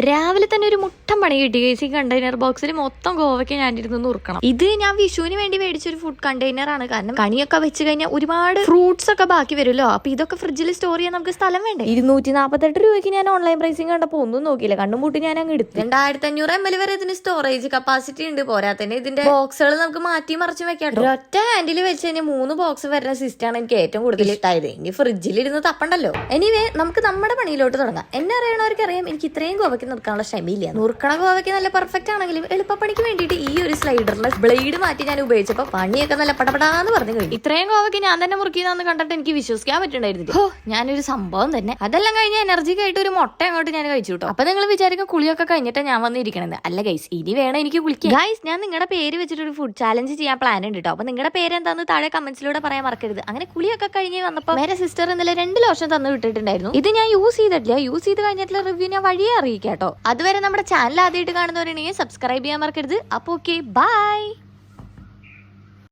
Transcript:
രാവിലെ തന്നെ ഒരു മുട്ടം പണി കിട്ടി ഗൈസ്. ഈ കണ്ടെയ്നർ ബോക്സിൽ മൊത്തം ഗോവയ്ക്ക് ഞാനിരുന്ന് നുറുക്കണം. ഇത് ഞാൻ വിഷുവിന് വേണ്ടി മേടിച്ചൊരു ഫുഡ് കണ്ടെയ്നർ ആണ്. കാരണം കണിയൊക്കെ വെച്ച് കഴിഞ്ഞാൽ ഒരുപാട് ഫ്രൂട്ട്സ് ഒക്കെ ബാക്കി വരുമല്ലോ. അപ്പൊ ഇതൊക്കെ ഫ്രിഡ്ജിൽ സ്റ്റോർ ചെയ്യാൻ നമുക്ക് സ്ഥലം വേണ്ടേ. 248 രൂപയ്ക്ക് ഞാൻ ഓൺലൈൻ പ്രൈസിങ് കണ്ടപ്പോൾ ഒന്നും നോക്കിയില്ല, കണ്ണും പൂട്ടി ഞാൻ അങ്ങ് എടുത്തു. 2500 ml വരെ ഇതിന് സ്റ്റോറേജ് കപ്പാസിറ്റി ഉണ്ട്. പോരാത്തന്നെ ഇതിന്റെ ബോക്സുകൾ നമുക്ക് മാറ്റി മറിച്ച് വെക്കാം. ഒറ്റ ഹാൻഡിൽ വെച്ച് കഴിഞ്ഞാൽ 3 ബോക്സ് വരുന്ന സിസ്റ്റം ആണ് എനിക്ക് ഏറ്റവും കൂടുതൽ ഇഷ്ടമായത്. ഇനി ഫ്രിഡ്ജിൽ ഇരുന്ന് തപ്പണ്ടല്ലോ. എനിവേ നമുക്ക് നമ്മുടെ പണിയിലോട്ട് തുടങ്ങാം. എന്നെ അറിയണവർക്ക് അറിയാം, എനിക്ക് ഇത്രയും ഗോവയ്ക്ക് നിർക്കാനുള്ള ക്ഷമയില്ല. നുറുക്കണ ഗോവയ്ക്ക് നല്ല പെർഫെക്റ്റ് ആണെങ്കിലും എളുപ്പപ്പണിക്ക് വേണ്ടിയിട്ട് ഈ ഒരു സ്ലൈഡറിലെ ബ്ലേഡ് മാറ്റി ഞാൻ ഉപയോഗിച്ചപ്പോ പണിയൊക്കെ നല്ല പടപടാന്ന് പറഞ്ഞു കഴിഞ്ഞു. ഇത്രയും ഗോവയ്ക്ക് ഞാൻ തന്നെ മുറുക്കിയതാന്ന് കണ്ടിട്ട് എനിക്ക് വിശ്വസിക്കാൻ പറ്റുന്നുണ്ടായിരുന്നില്ല. ഓ, ഞാനൊരു സംഭവം തന്നെ. അതെല്ലാം കഴിഞ്ഞ് എനർജിക്ക് ആയിട്ട് ഒരു മുട്ട അങ്ങോട്ട് ഞാൻ കഴിച്ചു കേട്ടോ. അപ്പൊ നിങ്ങൾ വിചാരിക്കും കുളിയൊക്കെ കഴിഞ്ഞിട്ട് ഞാൻ വന്നിരിക്കണത്. അല്ല ഗൈസ്, ഇനി വേണം എനിക്ക് കുളിക്കാൻ. ഗൈസ്, ഞാൻ നിങ്ങളുടെ പേര് വെച്ചിട്ട് ഒരു ഫുഡ് ചാലഞ്ച് ചെയ്യാൻ പ്ലാൻ ഉണ്ട് കേട്ടോ. അപ്പൊ നിങ്ങളുടെ പേര് എന്താന്ന് താഴെ കമന്റ്സിലൂടെ പറയാൻ മറക്കരുത്. അങ്ങനെ കുളിയൊക്കെ കഴിഞ്ഞ് വന്നപ്പോ വേറെ സിസ്റ്റർ ഇന്നലെ 2 ലോഷൻ തന്നു വിട്ടിട്ടുണ്ടായിരുന്നു. ഇത് ഞാൻ യൂസ് ചെയ്തിട്ടില്ല. യൂസ് ചെയ്ത് കഴിഞ്ഞിട്ടുള്ള റിവ്യൂ ഞാൻ വഴിയെ അറിയിക്കാം കേട്ടോ. അതുവരെ നമ്മുടെ ചാനൽ ആദ്യമായിട്ട് കാണുന്നവരുണ്ടെങ്കിൽ സബ്സ്ക്രൈബ് ചെയ്യാൻ മറക്കരുത്. അപ്പൊ ഓക്കെ, ബൈ.